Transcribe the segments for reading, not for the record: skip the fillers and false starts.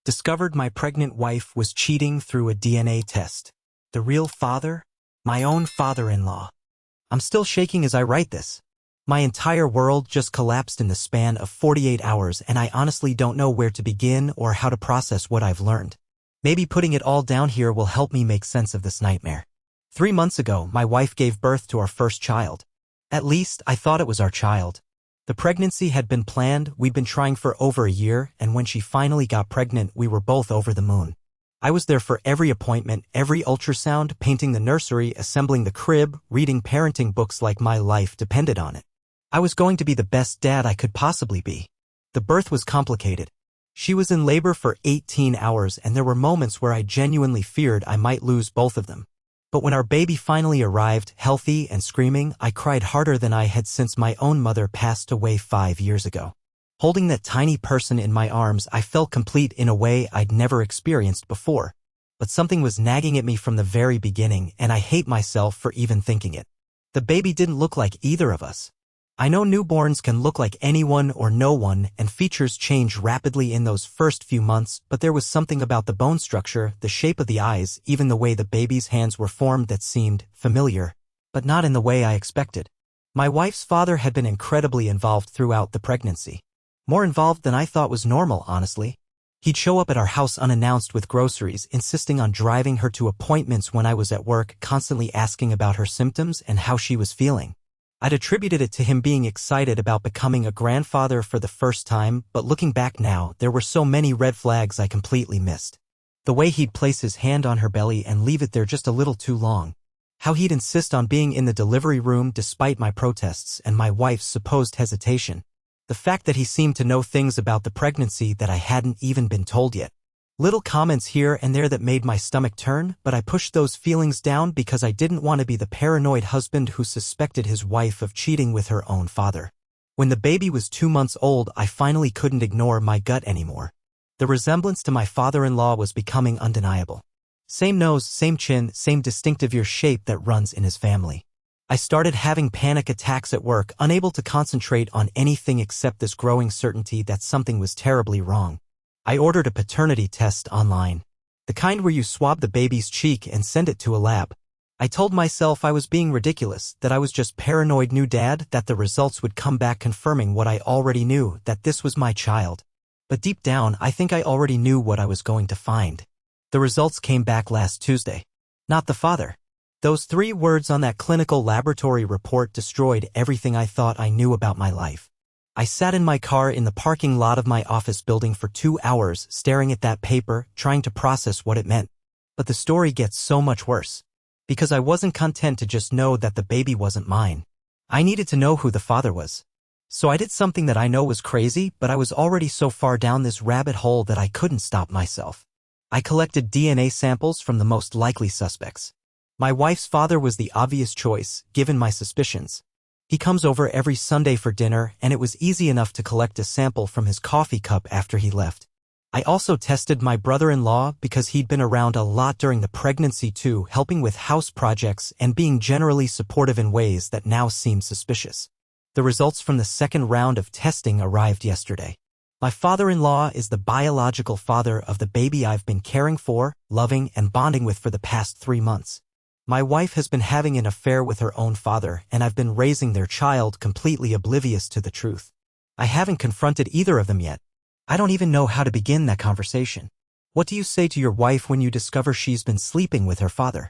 Discovered my pregnant wife was cheating through a DNA test. The real father? My own father-in-law. I'm still shaking as I write this. My entire world just collapsed in the span of 48 hours, and I honestly don't know where to begin or how to process what I've learned. Maybe putting it all down here will help me make sense of this nightmare. 3 months ago, my wife gave birth to our first child. At least, I thought it was our child. The pregnancy had been planned, we'd been trying for over a year, and when she finally got pregnant, we were both over the moon. I was there for every appointment, every ultrasound, painting the nursery, assembling the crib, reading parenting books like my life depended on it. I was going to be the best dad I could possibly be. The birth was complicated. She was in labor for 18 hours, and there were moments where I genuinely feared I might lose both of them. But when our baby finally arrived, healthy and screaming, I cried harder than I had since my own mother passed away 5 years ago. Holding that tiny person in my arms, I felt complete in a way I'd never experienced before. But something was nagging at me from the very beginning, and I hate myself for even thinking it. The baby didn't look like either of us. I know newborns can look like anyone or no one, and features change rapidly in those first few months, but there was something about the bone structure, the shape of the eyes, even the way the baby's hands were formed that seemed familiar, but not in the way I expected. My wife's father had been incredibly involved throughout the pregnancy. More involved than I thought was normal, honestly. He'd show up at our house unannounced with groceries, insisting on driving her to appointments when I was at work, constantly asking about her symptoms and how she was feeling. I'd attributed it to him being excited about becoming a grandfather for the first time, but looking back now, there were so many red flags I completely missed. The way he'd place his hand on her belly and leave it there just a little too long. How he'd insist on being in the delivery room despite my protests and my wife's supposed hesitation. The fact that he seemed to know things about the pregnancy that I hadn't even been told yet. Little comments here and there that made my stomach turn, but I pushed those feelings down because I didn't want to be the paranoid husband who suspected his wife of cheating with her own father. When the baby was 2 months old, I finally couldn't ignore my gut anymore. The resemblance to my father-in-law was becoming undeniable. Same nose, same chin, same distinctive ear shape that runs in his family. I started having panic attacks at work, unable to concentrate on anything except this growing certainty that something was terribly wrong. I ordered a paternity test online. The kind where you swab the baby's cheek and send it to a lab. I told myself I was being ridiculous, that I was just paranoid new dad, that the results would come back confirming what I already knew, that this was my child. But deep down, I think I already knew what I was going to find. The results came back last Tuesday. Not the father. Those 3 words on that clinical laboratory report destroyed everything I thought I knew about my life. I sat in my car in the parking lot of my office building for 2 hours, staring at that paper, trying to process what it meant. But the story gets so much worse. Because I wasn't content to just know that the baby wasn't mine. I needed to know who the father was. So I did something that I know was crazy, but I was already so far down this rabbit hole that I couldn't stop myself. I collected DNA samples from the most likely suspects. My wife's father was the obvious choice, given my suspicions. He comes over every Sunday for dinner, and it was easy enough to collect a sample from his coffee cup after he left. I also tested my brother-in-law because he'd been around a lot during the pregnancy too, helping with house projects and being generally supportive in ways that now seem suspicious. The results from the second round of testing arrived yesterday. My father-in-law is the biological father of the baby I've been caring for, loving, and bonding with for the past 3 months. My wife has been having an affair with her own father, and I've been raising their child completely oblivious to the truth. I haven't confronted either of them yet. I don't even know how to begin that conversation. What do you say to your wife when you discover she's been sleeping with her father?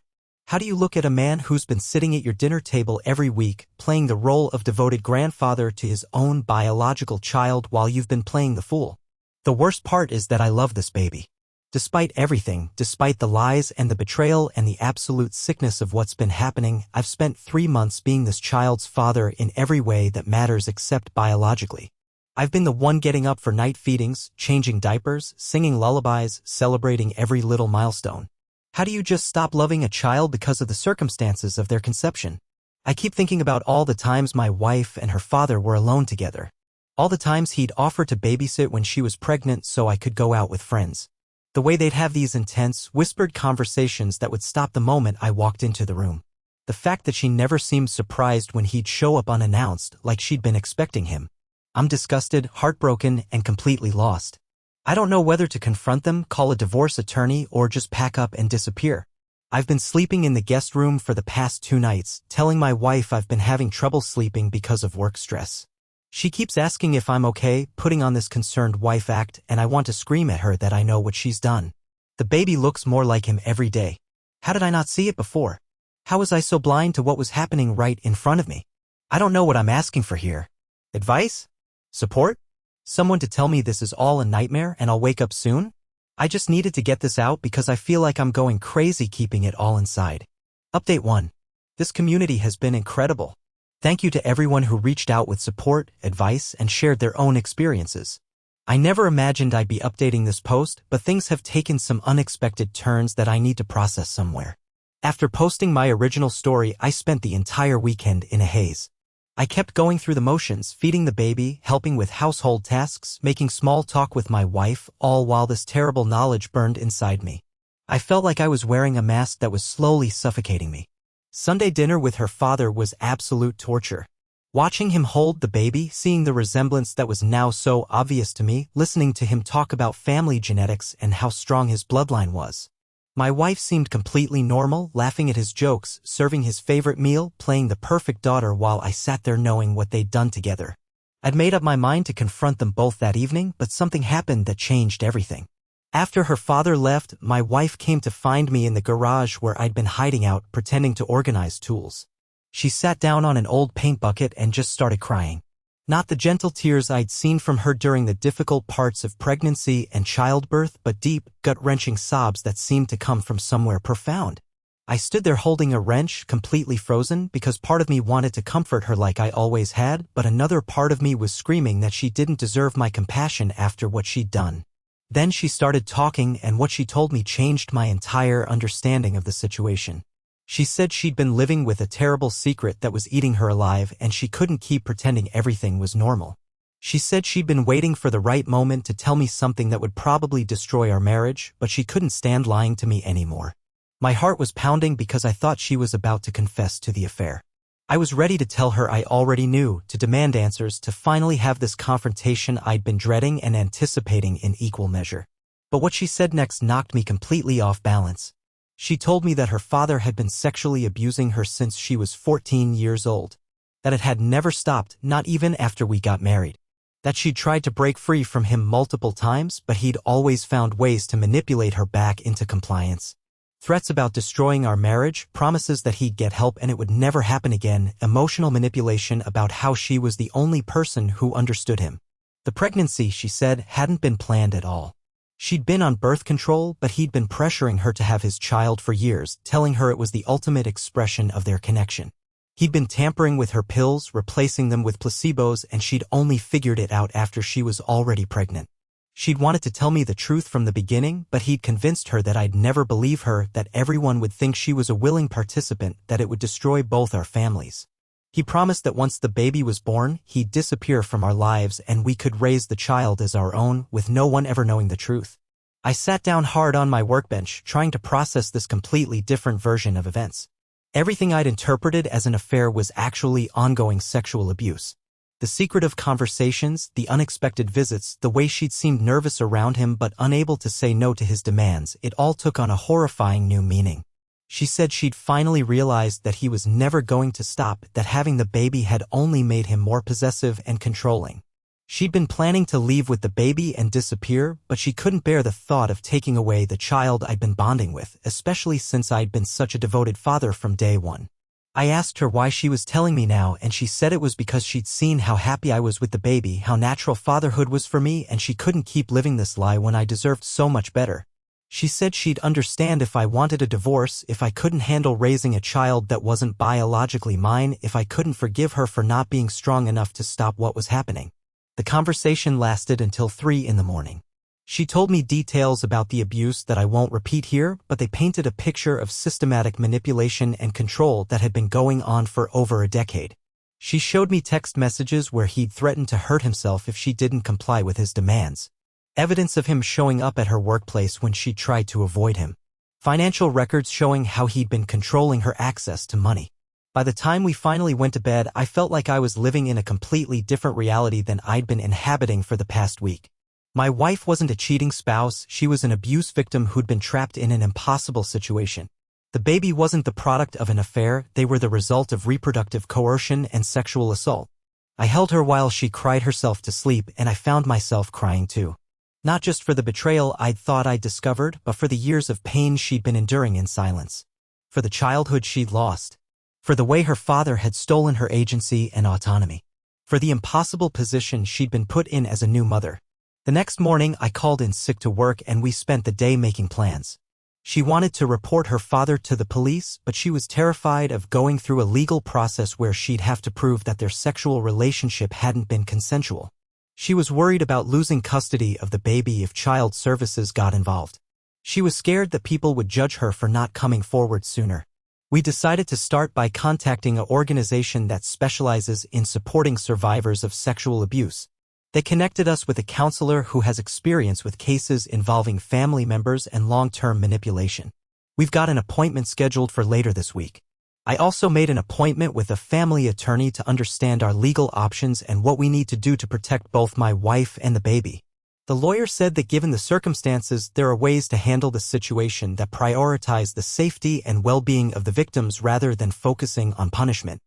How do you look at a man who's been sitting at your dinner table every week, playing the role of devoted grandfather to his own biological child while you've been playing the fool? The worst part is that I love this baby. Despite everything, despite the lies and the betrayal and the absolute sickness of what's been happening, I've spent 3 months being this child's father in every way that matters except biologically. I've been the one getting up for night feedings, changing diapers, singing lullabies, celebrating every little milestone. How do you just stop loving a child because of the circumstances of their conception? I keep thinking about all the times my wife and her father were alone together. All the times he'd offer to babysit when she was pregnant so I could go out with friends. The way they'd have these intense, whispered conversations that would stop the moment I walked into the room. The fact that she never seemed surprised when he'd show up unannounced, like she'd been expecting him. I'm disgusted, heartbroken, and completely lost. I don't know whether to confront them, call a divorce attorney, or just pack up and disappear. I've been sleeping in the guest room for the past 2 nights, telling my wife I've been having trouble sleeping because of work stress. She keeps asking if I'm okay, putting on this concerned wife act, and I want to scream at her that I know what she's done. The baby looks more like him every day. How did I not see it before? How was I so blind to what was happening right in front of me? I don't know what I'm asking for here. Advice? Support? Someone to tell me this is all a nightmare and I'll wake up soon? I just needed to get this out because I feel like I'm going crazy keeping it all inside. Update 1. This community has been incredible. Thank you to everyone who reached out with support, advice, and shared their own experiences. I never imagined I'd be updating this post, but things have taken some unexpected turns that I need to process somewhere. After posting my original story, I spent the entire weekend in a haze. I kept going through the motions, feeding the baby, helping with household tasks, making small talk with my wife, all while this terrible knowledge burned inside me. I felt like I was wearing a mask that was slowly suffocating me. Sunday dinner with her father was absolute torture. Watching him hold the baby, seeing the resemblance that was now so obvious to me, listening to him talk about family genetics and how strong his bloodline was. My wife seemed completely normal, laughing at his jokes, serving his favorite meal, playing the perfect daughter while I sat there knowing what they'd done together. I'd made up my mind to confront them both that evening, but something happened that changed everything. After her father left, my wife came to find me in the garage where I'd been hiding out, pretending to organize tools. She sat down on an old paint bucket and just started crying. Not the gentle tears I'd seen from her during the difficult parts of pregnancy and childbirth, but deep, gut-wrenching sobs that seemed to come from somewhere profound. I stood there holding a wrench, completely frozen, because part of me wanted to comfort her like I always had, but another part of me was screaming that she didn't deserve my compassion after what she'd done. Then she started talking, and what she told me changed my entire understanding of the situation. She said she'd been living with a terrible secret that was eating her alive and she couldn't keep pretending everything was normal. She said she'd been waiting for the right moment to tell me something that would probably destroy our marriage, but she couldn't stand lying to me anymore. My heart was pounding because I thought she was about to confess to the affair. I was ready to tell her I already knew, to demand answers, to finally have this confrontation I'd been dreading and anticipating in equal measure. But what she said next knocked me completely off balance. She told me that her father had been sexually abusing her since she was 14 years old. That it had never stopped, not even after we got married. That she'd tried to break free from him multiple times, but he'd always found ways to manipulate her back into compliance. Threats about destroying our marriage, promises that he'd get help and it would never happen again, emotional manipulation about how she was the only person who understood him. The pregnancy, she said, hadn't been planned at all. She'd been on birth control, but he'd been pressuring her to have his child for years, telling her it was the ultimate expression of their connection. He'd been tampering with her pills, replacing them with placebos, and she'd only figured it out after she was already pregnant. She'd wanted to tell me the truth from the beginning, but he'd convinced her that I'd never believe her, that everyone would think she was a willing participant, that it would destroy both our families. He promised that once the baby was born, he'd disappear from our lives and we could raise the child as our own, with no one ever knowing the truth. I sat down hard on my workbench, trying to process this completely different version of events. Everything I'd interpreted as an affair was actually ongoing sexual abuse. The secretive conversations, the unexpected visits, the way she'd seemed nervous around him but unable to say no to his demands, it all took on a horrifying new meaning. She said she'd finally realized that he was never going to stop, that having the baby had only made him more possessive and controlling. She'd been planning to leave with the baby and disappear, but she couldn't bear the thought of taking away the child I'd been bonding with, especially since I'd been such a devoted father from day one. I asked her why she was telling me now, and she said it was because she'd seen how happy I was with the baby, how natural fatherhood was for me, and she couldn't keep living this lie when I deserved so much better. She said she'd understand if I wanted a divorce, if I couldn't handle raising a child that wasn't biologically mine, if I couldn't forgive her for not being strong enough to stop what was happening. The conversation lasted until 3 in the morning. She told me details about the abuse that I won't repeat here, but they painted a picture of systematic manipulation and control that had been going on for over a decade. She showed me text messages where he'd threatened to hurt himself if she didn't comply with his demands. Evidence of him showing up at her workplace when she tried to avoid him. Financial records showing how he'd been controlling her access to money. By the time we finally went to bed, I felt like I was living in a completely different reality than I'd been inhabiting for the past week. My wife wasn't a cheating spouse, she was an abuse victim who'd been trapped in an impossible situation. The baby wasn't the product of an affair, they were the result of reproductive coercion and sexual assault. I held her while she cried herself to sleep, and I found myself crying too. Not just for the betrayal I'd thought I'd discovered, but for the years of pain she'd been enduring in silence. For the childhood she'd lost. For the way her father had stolen her agency and autonomy. For the impossible position she'd been put in as a new mother. The next morning I called in sick to work and we spent the day making plans. She wanted to report her father to the police, but she was terrified of going through a legal process where she'd have to prove that their sexual relationship hadn't been consensual. She was worried about losing custody of the baby if child services got involved. She was scared that people would judge her for not coming forward sooner. We decided to start by contacting an organization that specializes in supporting survivors of sexual abuse. They connected us with a counselor who has experience with cases involving family members and long-term manipulation. We've got an appointment scheduled for later this week. I also made an appointment with a family attorney to understand our legal options and what we need to do to protect both my wife and the baby. The lawyer said that given the circumstances, there are ways to handle the situation that prioritize the safety and well-being of the victims rather than focusing on punishment.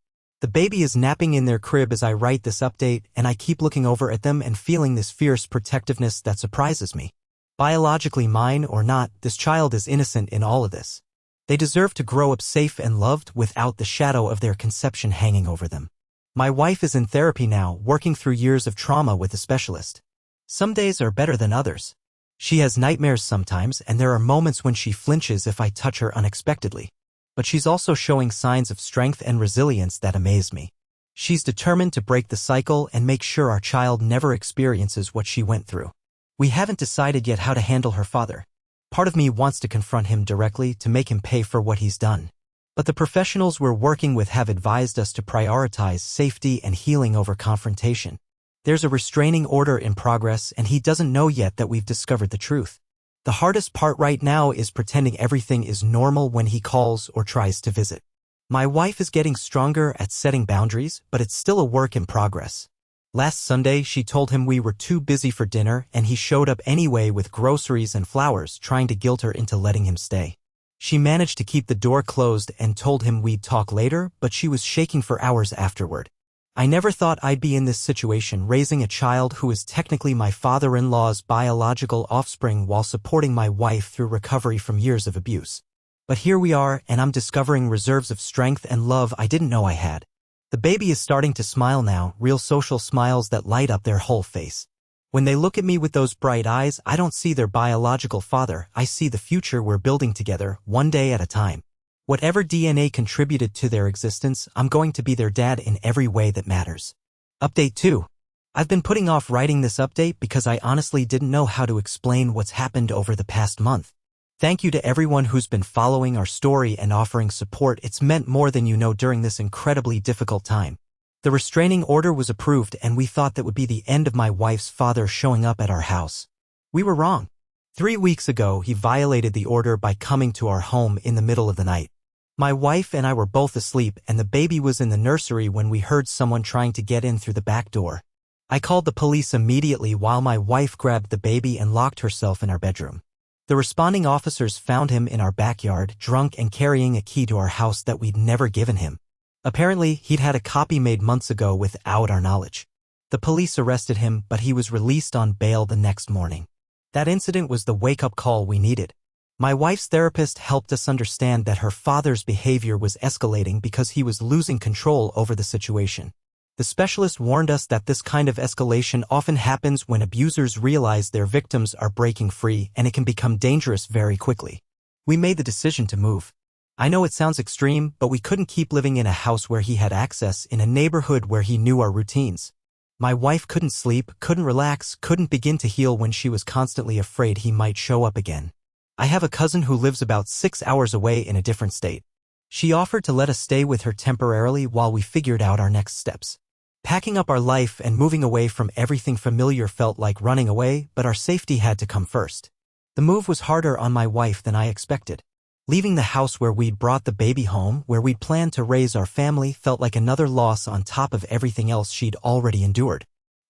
The baby is napping in their crib as I write this update, and I keep looking over at them and feeling this fierce protectiveness that surprises me. Biologically mine or not, this child is innocent in all of this. They deserve to grow up safe and loved without the shadow of their conception hanging over them. My wife is in therapy now, working through years of trauma with a specialist. Some days are better than others. She has nightmares sometimes, and there are moments when she flinches if I touch her unexpectedly. But she's also showing signs of strength and resilience that amaze me. She's determined to break the cycle and make sure our child never experiences what she went through. We haven't decided yet how to handle her father. Part of me wants to confront him directly to make him pay for what he's done. But the professionals we're working with have advised us to prioritize safety and healing over confrontation. There's a restraining order in progress, and he doesn't know yet that we've discovered the truth. The hardest part right now is pretending everything is normal when he calls or tries to visit. My wife is getting stronger at setting boundaries, but it's still a work in progress. Last Sunday, she told him we were too busy for dinner, and he showed up anyway with groceries and flowers, trying to guilt her into letting him stay. She managed to keep the door closed and told him we'd talk later, but she was shaking for hours afterward. I never thought I'd be in this situation, raising a child who is technically my father-in-law's biological offspring while supporting my wife through recovery from years of abuse. But here we are, and I'm discovering reserves of strength and love I didn't know I had. The baby is starting to smile now, real social smiles that light up their whole face. When they look at me with those bright eyes, I don't see their biological father, I see the future we're building together, one day at a time. Whatever DNA contributed to their existence, I'm going to be their dad in every way that matters. Update 2. I've been putting off writing this update because I honestly didn't know how to explain what's happened over the past month. Thank you to everyone who's been following our story and offering support. It's meant more than you know during this incredibly difficult time. The restraining order was approved, and we thought that would be the end of my wife's father showing up at our house. We were wrong. 3 weeks ago, he violated the order by coming to our home in the middle of the night. My wife and I were both asleep, and the baby was in the nursery when we heard someone trying to get in through the back door. I called the police immediately while my wife grabbed the baby and locked herself in our bedroom. The responding officers found him in our backyard, drunk and carrying a key to our house that we'd never given him. Apparently, he'd had a copy made months ago without our knowledge. The police arrested him, but he was released on bail the next morning. That incident was the wake-up call we needed. My wife's therapist helped us understand that her father's behavior was escalating because he was losing control over the situation. The specialist warned us that this kind of escalation often happens when abusers realize their victims are breaking free, and it can become dangerous very quickly. We made the decision to move. I know it sounds extreme, but we couldn't keep living in a house where he had access, in a neighborhood where he knew our routines. My wife couldn't sleep, couldn't relax, couldn't begin to heal when she was constantly afraid he might show up again. I have a cousin who lives about 6 hours away in a different state. She offered to let us stay with her temporarily while we figured out our next steps. Packing up our life and moving away from everything familiar felt like running away, but our safety had to come first. The move was harder on my wife than I expected. Leaving the house where we'd brought the baby home, where we'd planned to raise our family, felt like another loss on top of everything else she'd already endured.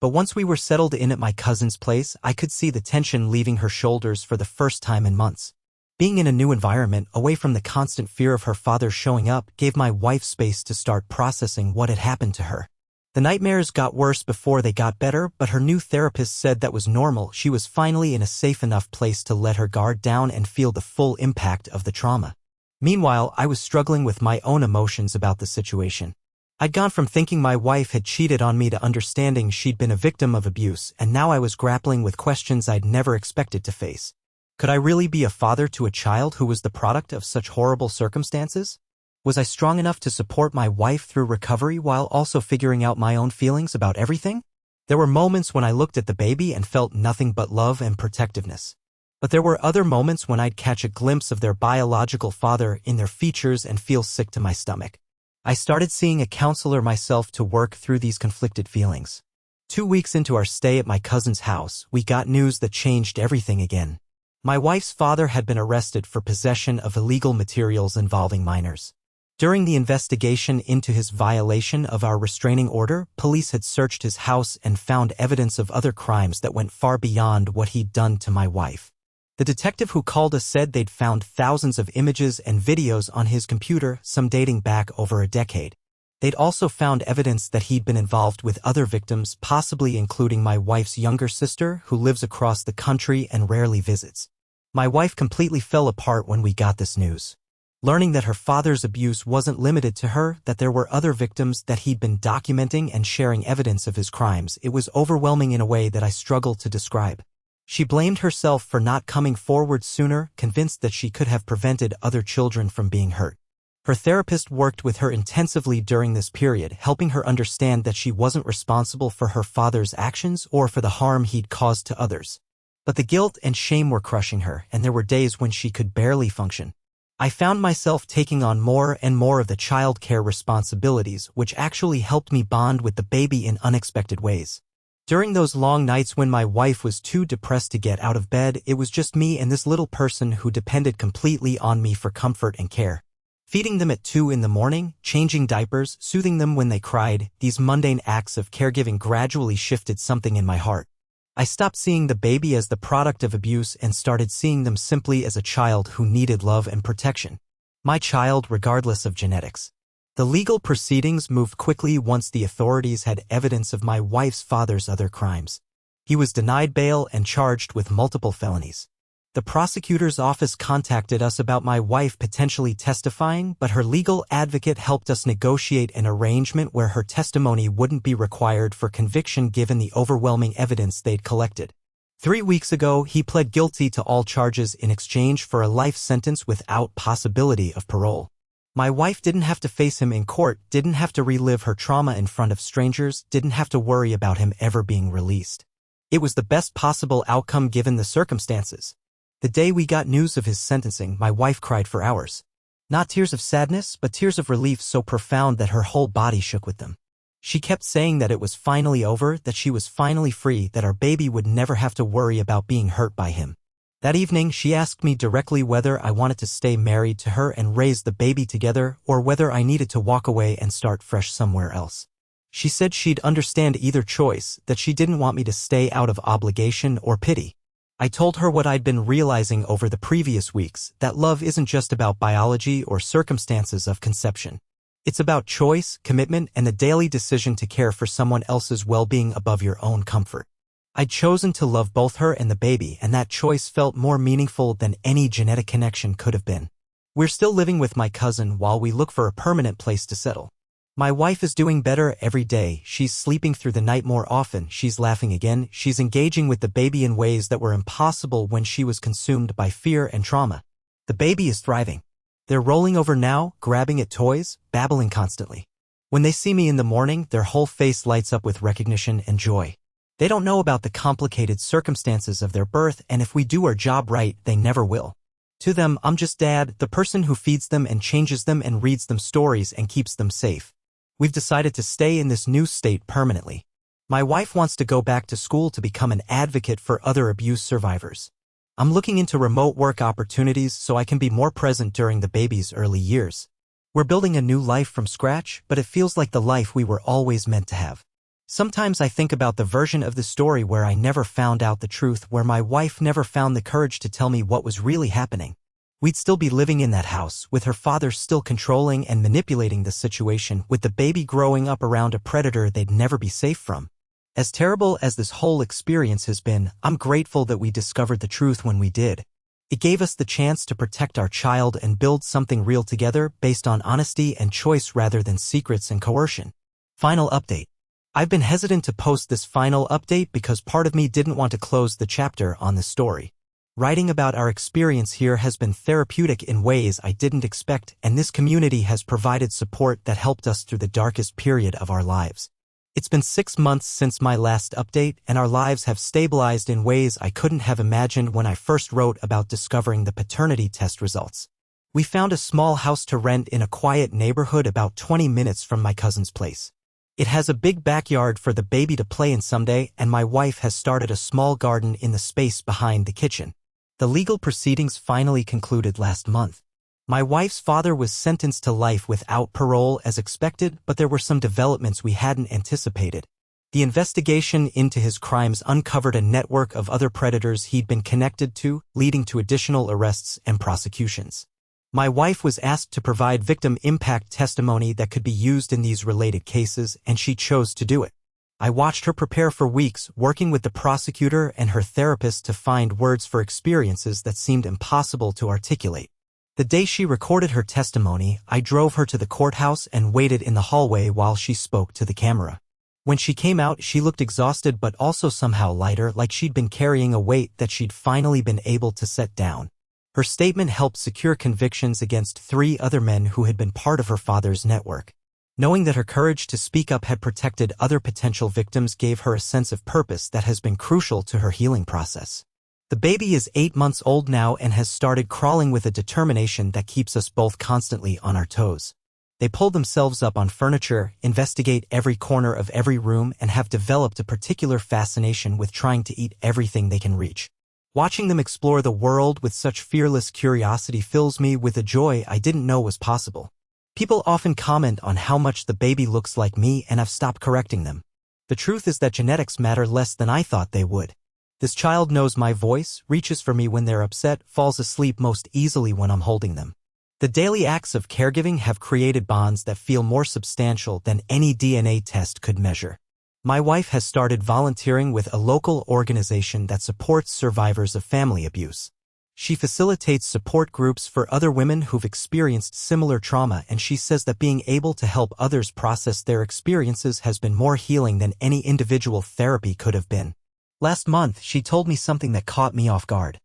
But once we were settled in at my cousin's place, I could see the tension leaving her shoulders for the first time in months. Being in a new environment, away from the constant fear of her father showing up, gave my wife space to start processing what had happened to her. The nightmares got worse before they got better, but her new therapist said that was normal. She was finally in a safe enough place to let her guard down and feel the full impact of the trauma. Meanwhile, I was struggling with my own emotions about the situation. I'd gone from thinking my wife had cheated on me to understanding she'd been a victim of abuse, and now I was grappling with questions I'd never expected to face. Could I really be a father to a child who was the product of such horrible circumstances? Was I strong enough to support my wife through recovery while also figuring out my own feelings about everything? There were moments when I looked at the baby and felt nothing but love and protectiveness. But there were other moments when I'd catch a glimpse of their biological father in their features and feel sick to my stomach. I started seeing a counselor myself to work through these conflicted feelings. 2 weeks into our stay at my cousin's house, we got news that changed everything again. My wife's father had been arrested for possession of illegal materials involving minors. During the investigation into his violation of our restraining order, police had searched his house and found evidence of other crimes that went far beyond what he'd done to my wife. The detective who called us said they'd found thousands of images and videos on his computer, some dating back over a decade. They'd also found evidence that he'd been involved with other victims, possibly including my wife's younger sister, who lives across the country and rarely visits. My wife completely fell apart when we got this news. Learning that her father's abuse wasn't limited to her, that there were other victims, that he'd been documenting and sharing evidence of his crimes, it was overwhelming in a way that I struggle to describe. She blamed herself for not coming forward sooner, convinced that she could have prevented other children from being hurt. Her therapist worked with her intensively during this period, helping her understand that she wasn't responsible for her father's actions or for the harm he'd caused to others. But the guilt and shame were crushing her, and there were days when she could barely function. I found myself taking on more and more of the childcare responsibilities, which actually helped me bond with the baby in unexpected ways. During those long nights when my wife was too depressed to get out of bed, it was just me and this little person who depended completely on me for comfort and care. Feeding them at 2 in the morning, changing diapers, soothing them when they cried, these mundane acts of caregiving gradually shifted something in my heart. I stopped seeing the baby as the product of abuse and started seeing them simply as a child who needed love and protection. My child, regardless of genetics. The legal proceedings moved quickly once the authorities had evidence of my wife's father's other crimes. He was denied bail and charged with multiple felonies. The prosecutor's office contacted us about my wife potentially testifying, but her legal advocate helped us negotiate an arrangement where her testimony wouldn't be required for conviction given the overwhelming evidence they'd collected. 3 weeks ago, he pled guilty to all charges in exchange for a life sentence without possibility of parole. My wife didn't have to face him in court, didn't have to relive her trauma in front of strangers, didn't have to worry about him ever being released. It was the best possible outcome given the circumstances. The day we got news of his sentencing, my wife cried for hours. Not tears of sadness, but tears of relief so profound that her whole body shook with them. She kept saying that it was finally over, that she was finally free, that our baby would never have to worry about being hurt by him. That evening, she asked me directly whether I wanted to stay married to her and raise the baby together, or whether I needed to walk away and start fresh somewhere else. She said she'd understand either choice, that she didn't want me to stay out of obligation or pity. I told her what I'd been realizing over the previous weeks, that love isn't just about biology or circumstances of conception. It's about choice, commitment, and the daily decision to care for someone else's well-being above your own comfort. I'd chosen to love both her and the baby, and that choice felt more meaningful than any genetic connection could have been. We're still living with my cousin while we look for a permanent place to settle. My wife is doing better every day. She's sleeping through the night more often, she's laughing again, she's engaging with the baby in ways that were impossible when she was consumed by fear and trauma. The baby is thriving. They're rolling over now, grabbing at toys, babbling constantly. When they see me in the morning, their whole face lights up with recognition and joy. They don't know about the complicated circumstances of their birth, and if we do our job right, they never will. To them, I'm just dad, the person who feeds them and changes them and reads them stories and keeps them safe. We've decided to stay in this new state permanently. My wife wants to go back to school to become an advocate for other abuse survivors. I'm looking into remote work opportunities so I can be more present during the baby's early years. We're building a new life from scratch, but it feels like the life we were always meant to have. Sometimes I think about the version of the story where I never found out the truth, where my wife never found the courage to tell me what was really happening. We'd still be living in that house, with her father still controlling and manipulating the situation, with the baby growing up around a predator they'd never be safe from. As terrible as this whole experience has been, I'm grateful that we discovered the truth when we did. It gave us the chance to protect our child and build something real together based on honesty and choice rather than secrets and coercion. Final update. I've been hesitant to post this final update because part of me didn't want to close the chapter on this story. Writing about our experience here has been therapeutic in ways I didn't expect, and this community has provided support that helped us through the darkest period of our lives. It's been 6 months since my last update, and our lives have stabilized in ways I couldn't have imagined when I first wrote about discovering the paternity test results. We found a small house to rent in a quiet neighborhood about 20 minutes from my cousin's place. It has a big backyard for the baby to play in someday, and my wife has started a small garden in the space behind the kitchen. The legal proceedings finally concluded last month. My wife's father was sentenced to life without parole as expected, but there were some developments we hadn't anticipated. The investigation into his crimes uncovered a network of other predators he'd been connected to, leading to additional arrests and prosecutions. My wife was asked to provide victim impact testimony that could be used in these related cases, and she chose to do it. I watched her prepare for weeks, working with the prosecutor and her therapist to find words for experiences that seemed impossible to articulate. The day she recorded her testimony, I drove her to the courthouse and waited in the hallway while she spoke to the camera. When she came out, she looked exhausted but also somehow lighter, like she'd been carrying a weight that she'd finally been able to set down. Her statement helped secure convictions against 3 other men who had been part of her father's network. Knowing that her courage to speak up had protected other potential victims gave her a sense of purpose that has been crucial to her healing process. The baby is 8 months old now and has started crawling with a determination that keeps us both constantly on our toes. They pull themselves up on furniture, investigate every corner of every room, and have developed a particular fascination with trying to eat everything they can reach. Watching them explore the world with such fearless curiosity fills me with a joy I didn't know was possible. People often comment on how much the baby looks like me, and I've stopped correcting them. The truth is that genetics matter less than I thought they would. This child knows my voice, reaches for me when they're upset, falls asleep most easily when I'm holding them. The daily acts of caregiving have created bonds that feel more substantial than any DNA test could measure. My wife has started volunteering with a local organization that supports survivors of family abuse. She facilitates support groups for other women who've experienced similar trauma, and she says that being able to help others process their experiences has been more healing than any individual therapy could have been. Last month, she told me something that caught me off guard.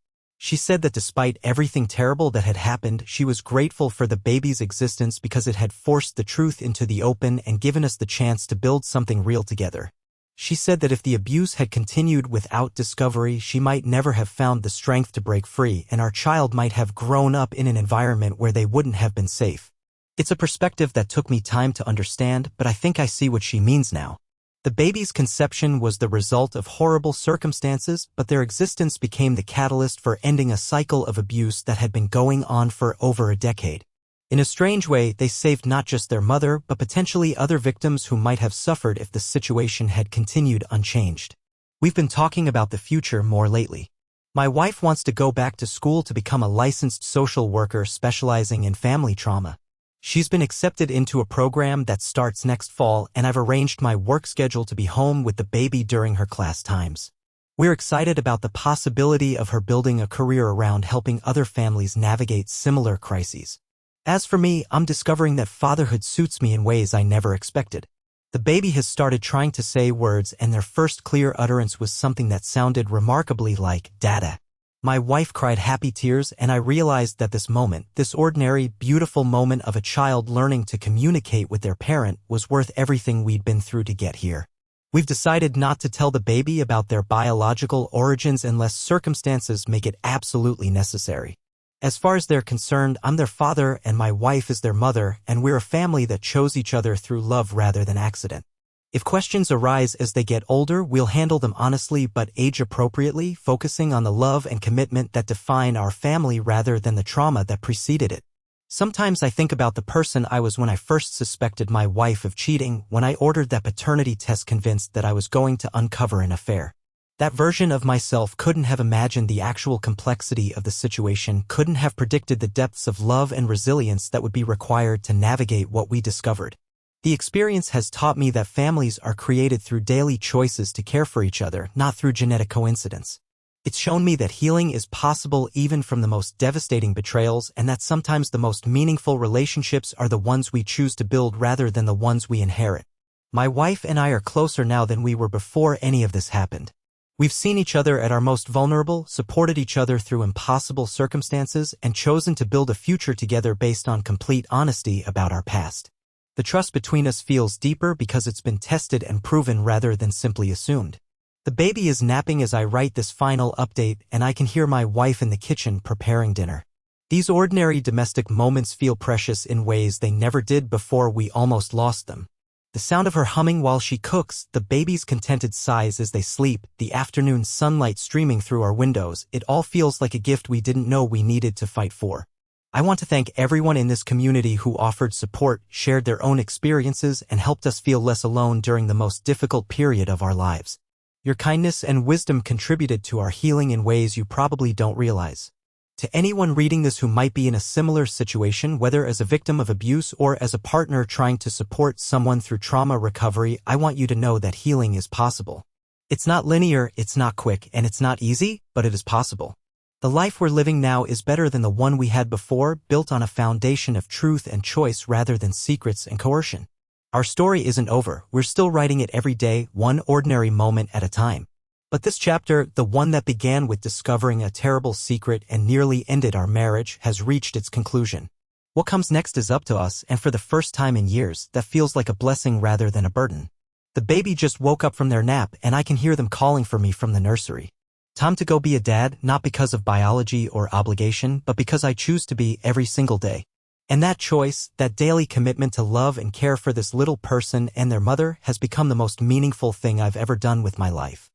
She said that despite everything terrible that had happened, she was grateful for the baby's existence because it had forced the truth into the open and given us the chance to build something real together. She said that if the abuse had continued without discovery, she might never have found the strength to break free, and our child might have grown up in an environment where they wouldn't have been safe. It's a perspective that took me time to understand, but I think I see what she means now. The baby's conception was the result of horrible circumstances, but their existence became the catalyst for ending a cycle of abuse that had been going on for over a decade. In a strange way, they saved not just their mother, but potentially other victims who might have suffered if the situation had continued unchanged. We've been talking about the future more lately. My wife wants to go back to school to become a licensed social worker specializing in family trauma. She's been accepted into a program that starts next fall, and I've arranged my work schedule to be home with the baby during her class times. We're excited about the possibility of her building a career around helping other families navigate similar crises. As for me, I'm discovering that fatherhood suits me in ways I never expected. The baby has started trying to say words, and their first clear utterance was something that sounded remarkably like "Dada." My wife cried happy tears, and I realized that this moment, this ordinary, beautiful moment of a child learning to communicate with their parent, was worth everything we'd been through to get here. We've decided not to tell the baby about their biological origins unless circumstances make it absolutely necessary. As far as they're concerned, I'm their father and my wife is their mother, and we're a family that chose each other through love rather than accident. If questions arise as they get older, we'll handle them honestly but age-appropriately, focusing on the love and commitment that define our family rather than the trauma that preceded it. Sometimes I think about the person I was when I first suspected my wife of cheating, when I ordered that paternity test convinced that I was going to uncover an affair. That version of myself couldn't have imagined the actual complexity of the situation, couldn't have predicted the depths of love and resilience that would be required to navigate what we discovered. The experience has taught me that families are created through daily choices to care for each other, not through genetic coincidence. It's shown me that healing is possible even from the most devastating betrayals, and that sometimes the most meaningful relationships are the ones we choose to build rather than the ones we inherit. My wife and I are closer now than we were before any of this happened. We've seen each other at our most vulnerable, supported each other through impossible circumstances, and chosen to build a future together based on complete honesty about our past. The trust between us feels deeper because it's been tested and proven rather than simply assumed. The baby is napping as I write this final update, and I can hear my wife in the kitchen preparing dinner. These ordinary domestic moments feel precious in ways they never did before we almost lost them. The sound of her humming while she cooks, the baby's contented sighs as they sleep, the afternoon sunlight streaming through our windows, it all feels like a gift we didn't know we needed to fight for. I want to thank everyone in this community who offered support, shared their own experiences, and helped us feel less alone during the most difficult period of our lives. Your kindness and wisdom contributed to our healing in ways you probably don't realize. To anyone reading this who might be in a similar situation, whether as a victim of abuse or as a partner trying to support someone through trauma recovery, I want you to know that healing is possible. It's not linear, it's not quick, and it's not easy, but it is possible. The life we're living now is better than the one we had before, built on a foundation of truth and choice rather than secrets and coercion. Our story isn't over, we're still writing it every day, one ordinary moment at a time. But this chapter, the one that began with discovering a terrible secret and nearly ended our marriage, has reached its conclusion. What comes next is up to us, and for the first time in years, that feels like a blessing rather than a burden. The baby just woke up from their nap, and I can hear them calling for me from the nursery. Time to go be a dad, not because of biology or obligation, but because I choose to be every single day. And that choice, that daily commitment to love and care for this little person and their mother, has become the most meaningful thing I've ever done with my life.